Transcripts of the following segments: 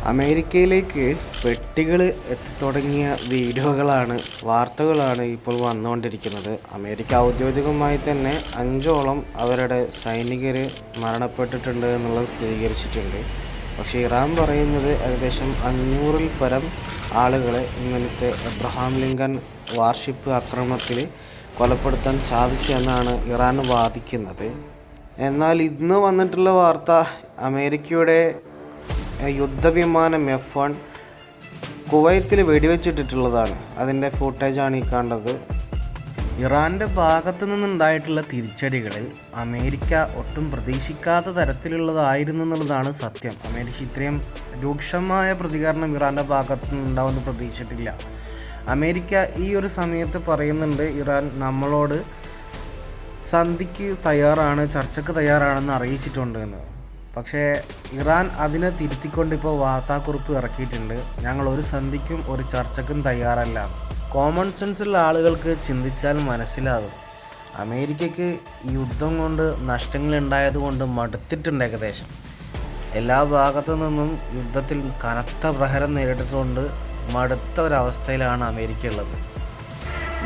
അമേരിക്കയിലേക്ക് പെട്ടികൾ എത്തിത്തുടങ്ങിയ വാർത്തകളാണ് ഇപ്പോൾ വന്നുകൊണ്ടിരിക്കുന്നത്. അമേരിക്ക ഔദ്യോഗികമായി തന്നെ 5ഓളം അവരുടെ സൈനികർ മരണപ്പെട്ടിട്ടുണ്ട് എന്നുള്ളത് സ്ഥിരീകരിച്ചിട്ടുണ്ട്. പക്ഷേ ഇറാൻ പറയുന്നത് ഏകദേശം 500-ൽ പരം ആളുകളെ ഇന്നലത്തെ എബ്രഹാം ലിങ്കൺ വാർഷിപ്പ് ആക്രമണത്തിൽ കൊലപ്പെടുത്താൻ സാധിച്ചു എന്നാണ് ഇറാൻ വാദിക്കുന്നത്. എന്നാൽ ഇന്ന് വന്നിട്ടുള്ള വാർത്ത അമേരിക്കയുടെ യുദ്ധവിമാനം F-1 കുവൈത്തിൽ വെടിവെച്ചിട്ടിട്ടുള്ളതാണ്. അതിൻ്റെ ഫുട്ടേജാണ് ഈ കണ്ടത്. ഇറാൻ്റെ ഭാഗത്തു നിന്നുണ്ടായിട്ടുള്ള തിരിച്ചടികൾ അമേരിക്ക ഒട്ടും പ്രതീക്ഷിക്കാത്ത തരത്തിലുള്ളതായിരുന്നു എന്നുള്ളതാണ് സത്യം. അമേരിക്ക ഇത്രയും രൂക്ഷമായ പ്രതികരണം ഇറാൻ്റെ ഭാഗത്തു നിന്നുണ്ടാവുമെന്ന് പ്രതീക്ഷിച്ചിട്ടില്ല. അമേരിക്ക ഈ ഒരു സമയത്ത് പറയുന്നുണ്ട് ഇറാൻ നമ്മളോട് സന്ധിക്ക് തയ്യാറാണ്, ചർച്ചയ്ക്ക് തയ്യാറാണെന്ന് അറിയിച്ചിട്ടുണ്ട് എന്ന്. പക്ഷേ ഇറാൻ അതിനെ തിരുത്തിക്കൊണ്ട് ഇപ്പോൾ വാർത്താക്കുറിപ്പ് ഇറക്കിയിട്ടുണ്ട്. ഞങ്ങൾ ഒരു സന്ധിക്കും ഒരു ചർച്ചയ്ക്കും തയ്യാറല്ല. കോമൺ സെൻസുള്ള ആളുകൾക്ക് ചിന്തിച്ചാൽ മനസ്സിലാകും. അമേരിക്കയ്ക്ക് ഈ യുദ്ധം കൊണ്ട് നഷ്ടങ്ങൾ ഉണ്ടായതുകൊണ്ട് മടുത്തിട്ടുണ്ട്. ഏകദേശം എല്ലാ ഭാഗത്തു നിന്നും യുദ്ധത്തിൽ കനത്ത പ്രഹരം നേരിട്ടുകൊണ്ട് മടുത്ത ഒരവസ്ഥയിലാണ് അമേരിക്ക ഉള്ളത്.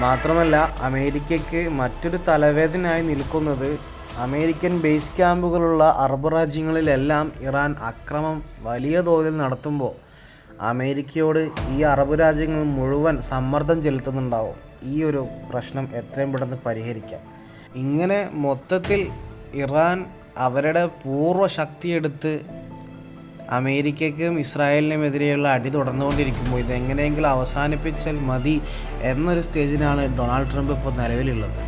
മാത്രമല്ല അമേരിക്കയ്ക്ക് മറ്റൊരു തലവേദനയായി നിൽക്കുന്നത് അമേരിക്കൻ ബേസ് ക്യാമ്പുകളുള്ള അറബ് രാജ്യങ്ങളിലെല്ലാം ഇറാൻ അക്രമം വലിയ തോതിൽ നടത്തുമ്പോൾ അമേരിക്കയോട് ഈ അറബ് രാജ്യങ്ങൾ മുഴുവൻ സമ്മർദ്ദം ചെലുത്തുന്നുണ്ടാവും. ഈ ഒരു പ്രശ്നം എത്രയും പെട്ടെന്ന് പരിഹരിക്കാം. ഇങ്ങനെ മൊത്തത്തിൽ ഇറാൻ അവരുടെ പൂർവ്വ ശക്തിയെടുത്ത് അമേരിക്കയ്ക്കും ഇസ്രായേലിനുമെതിരെയുള്ള അടി തുടർന്നുകൊണ്ടിരിക്കുമ്പോൾ ഇതെങ്ങനെയെങ്കിലും അവസാനിപ്പിച്ചാൽ മതി എന്നൊരു സ്റ്റേജിനാണ് ഡൊണാൾഡ് ട്രംപ് ഇപ്പോൾ നിലവിലുള്ളത്.